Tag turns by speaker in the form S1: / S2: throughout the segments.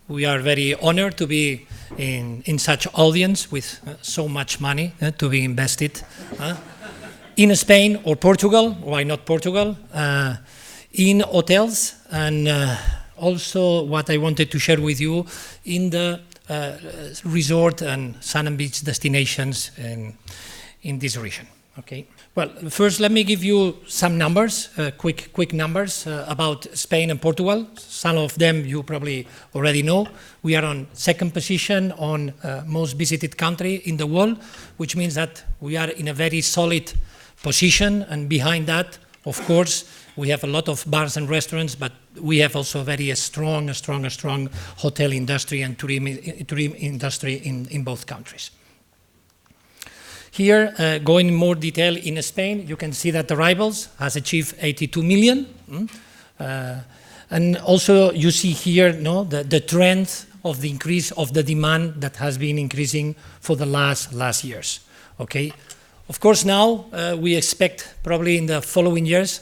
S1: We are very honored to be in such audience with so much money to be invested in Spain or Portugal. Why not Portugal? In hotels, and also what I wanted to share with you in the resort and sun and beach destinations in this region. Okay. Well, first let me give you some numbers, quick numbers about Spain and Portugal. Some of them you probably already know. We are on second position on most visited country in the world, which means that we are in a very solid position, and behind that, of course, we have a lot of bars and restaurants, but we have also a very strong hotel industry and tourism industry in both countries. Here, going in more detail in Spain, you can see that arrivals has achieved 82 million. And also you see here the trend of the increase of the demand that has been increasing for the last years. Okay. Of course, now we expect probably in the following years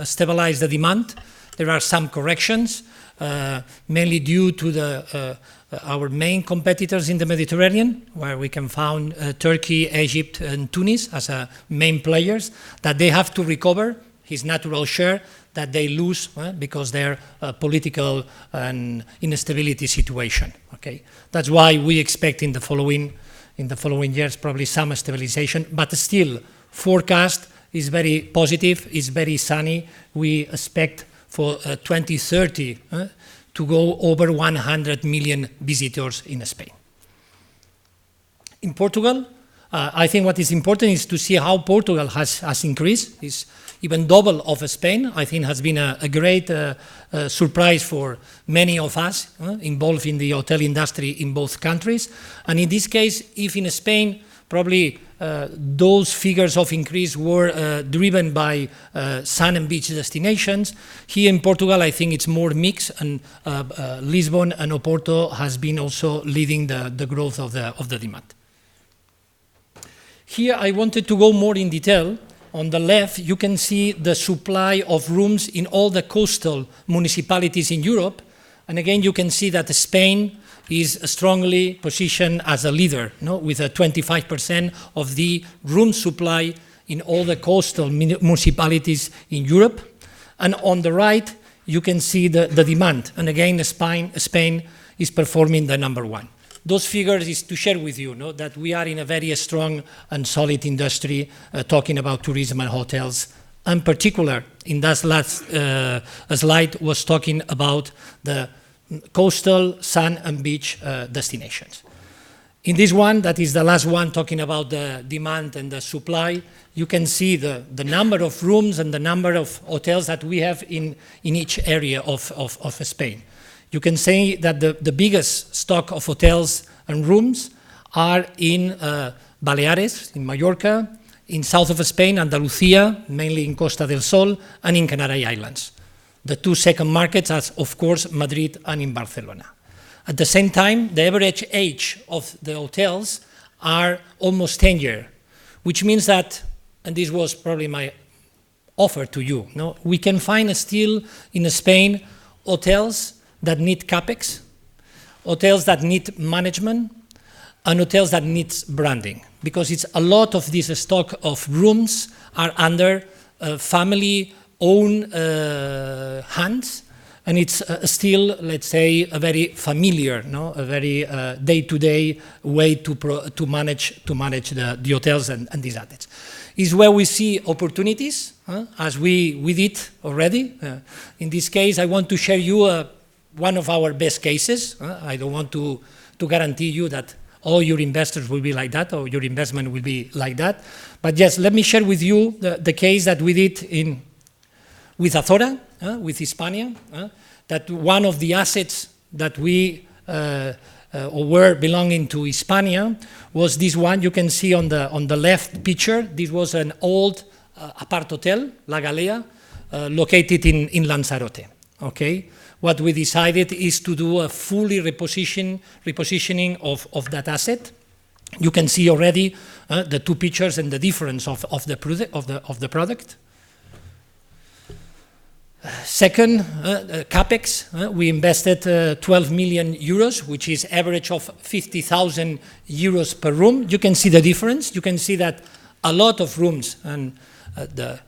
S1: stabilize the demand. There are some corrections, mainly due to our main competitors in the Mediterranean, where we can find Turkey, Egypt, and Tunis as main players, that they have to recover his natural share that they lose because their political and instability situation. Okay, that's why we expect in the following years probably some stabilization, but still forecast is very positive, is very sunny. We expect for 2030 to go over 100 million visitors in Spain. In Portugal, I think what is important is to see how Portugal has increased. It's even double of Spain. I think has been a great surprise for many of us involved in the hotel industry in both countries. And in this case, if in Spain, probably those figures of increase were driven by sun and beach destinations. Here in Portugal, I think it's more mixed, and Lisbon and Oporto has been also leading the growth of the demand. Here I wanted to go more in detail. On the left, you can see the supply of rooms in all the coastal municipalities in Europe. And again, you can see that Spain is strongly positioned as a leader, with a 25% of the room supply in all the coastal municipalities in Europe. And on the right, you can see the demand. And again, Spain is performing the number one. Those figures is to share with you that we are in a very strong and solid industry, talking about tourism and hotels. In particular, in that last slide was talking about the coastal sun and beach destinations. In this one, that is the last one, talking about the demand and the supply, you can see the number of rooms and the number of hotels that we have in each area of Spain. You can say that the biggest stock of hotels and rooms are in Baleares, in Mallorca, in south of Spain, Andalusia, mainly in Costa del Sol, and in Canary Islands. The two second markets are, of course, Madrid and in Barcelona. At the same time, the average age of the hotels are almost 10 years, which means that, and this was probably my offer to you, we can find still in Spain hotels that need capex, hotels that need management, and hotels that need branding, because it's a lot of this stock of rooms are under family-owned hands, and it's still, let's say, a very familiar, a very day-to-day way to manage the hotels and these assets. Is where we see opportunities, as we did already. In this case, I want to share you one of our best cases. I don't want to guarantee you that all your investors will be like that or your investment will be like that. But yes, let me share with you the case that we did with Azora, with Hispania, that one of the assets that we were belonging to Hispania was this one. You can see on the left picture, this was an old apart hotel, La Galea, located in Lanzarote. Okay. What we decided is to do a fully repositioning of that asset. You can see already the two pictures and the difference of the product. Second, CapEx. We invested 12 million euros, which is average of 50,000 euros per room. You can see the difference. You can see that a lot of rooms, and the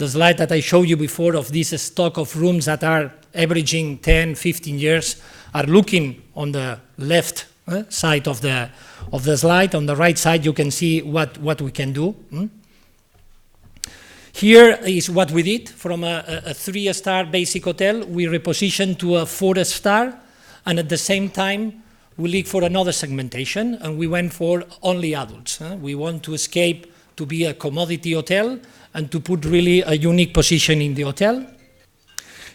S1: slide that I showed you before of this stock of rooms that are averaging 10, 15 years, are looking on the left side of the slide. On the right side, you can see what we can do. Here is what we did. From a 3-star basic hotel, we repositioned to a 4-star, and at the same time, we looked for another segmentation, and we went for only adults. We want to escape to be a commodity hotel and to put really a unique position in the hotel.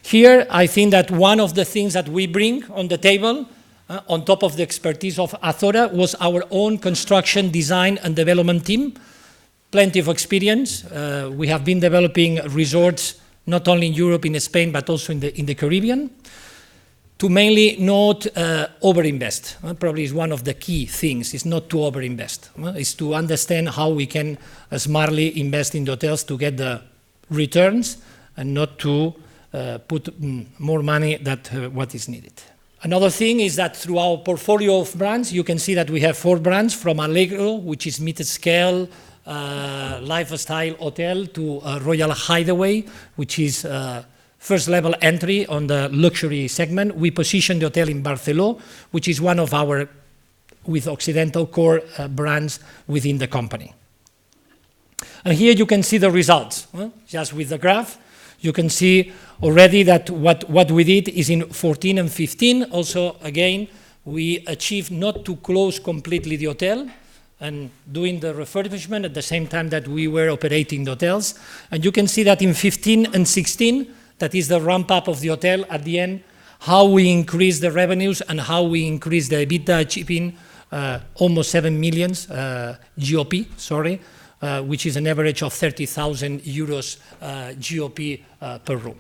S1: Here, I think that one of the things that we bring on the table, on top of the expertise of Azora, was our own construction, design, and development team. Plenty of experience. We have been developing resorts not only in Europe, in Spain, but also in the Caribbean. To mainly not overinvest. Probably is one of the key things, is not to overinvest. Is to understand how we can smartly invest in the hotels to get the returns and not to put more money than what is needed. Another thing is that through our portfolio of brands, you can see that we have 4 brands, from Allegro, which is mid-scale, lifestyle hotel, to Royal Hideaway, which is first level entry on the luxury segment. We position the hotel in Barceló, which is one of our, with Occidental, core brands within the company. And here you can see the results. Just with the graph, you can see already that what we did is in 14 and 15. Also, again, we achieved not to close completely the hotel, and doing the refurbishment at the same time that we were operating the hotels. And you can see that in 15 and 16, that is the ramp up of the hotel at the end, how we increase the revenues and how we increase the EBITDA, achieving almost 7 million GOP, which is an average of 30,000 euros GOP per room.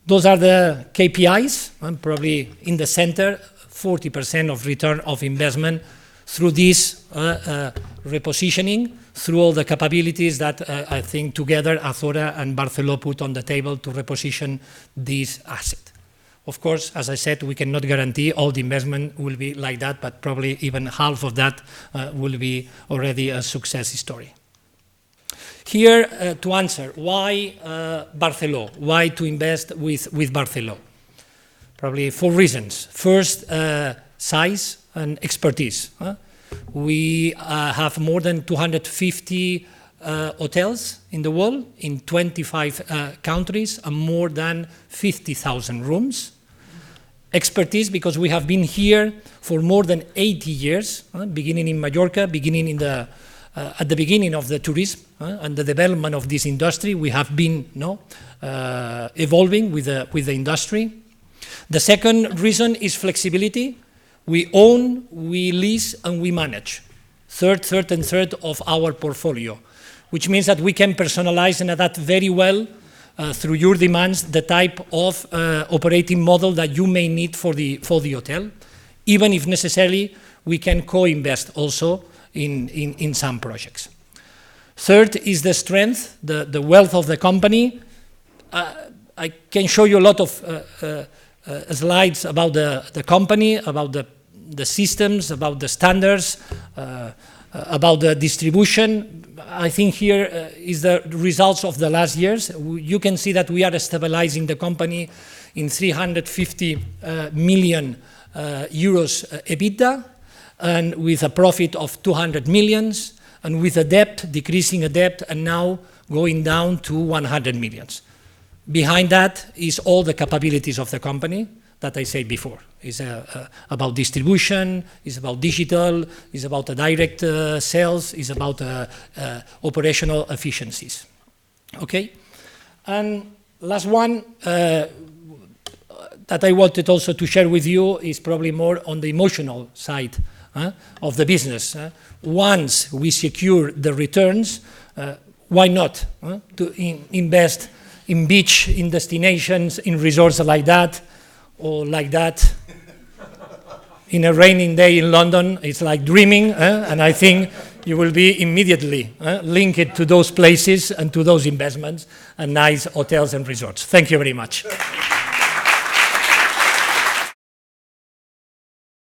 S1: Those are the KPIs, and probably in the center, 40% of return of investment through this repositioning, through all the capabilities that I think together Azora and Barceló put on the table to reposition this asset. Of course, as I said, we cannot guarantee all the investment will be like that, but probably even half of that will be already a success story. Here, to answer, why Barceló? Why to invest with Barceló? Probably 4 reasons. First, size and expertise. We have more than 250 hotels in the world, in 25 countries, and more than 50,000 rooms. Expertise, because we have been here for more than 80 years, beginning in Mallorca, beginning in at the beginning of the tourism and the development of this industry. We have been evolving with the industry. The second reason is flexibility. We own, we lease, and we manage. Third of our portfolio, which means that we can personalize and adapt very well through your demands the type of operating model that you may need for the hotel, even if necessarily we can co-invest also in some projects. Third is the strength, the wealth of the company. I can show you a lot of slides about the company, about the systems, about the standards, about the distribution. I think here is the results of the last years. You can see that we are stabilizing the company in 350 million euros EBITDA, and with a profit of 200 millions, and with a debt, decreasing a debt, and now going down to 100 millions. Behind that is all the capabilities of the company that I said before. It's about distribution, it's about digital, it's about the direct sales, it's about operational efficiencies. Okay? And last one that I wanted also to share with you is probably more on the emotional side of the business. Once we secure the returns, why not to invest in beach, in destinations, in resorts like that, or like that. In a raining day in London, it's like dreaming, and I think you will be immediately linked to those places and to those investments and nice hotels and resorts. Thank you very much.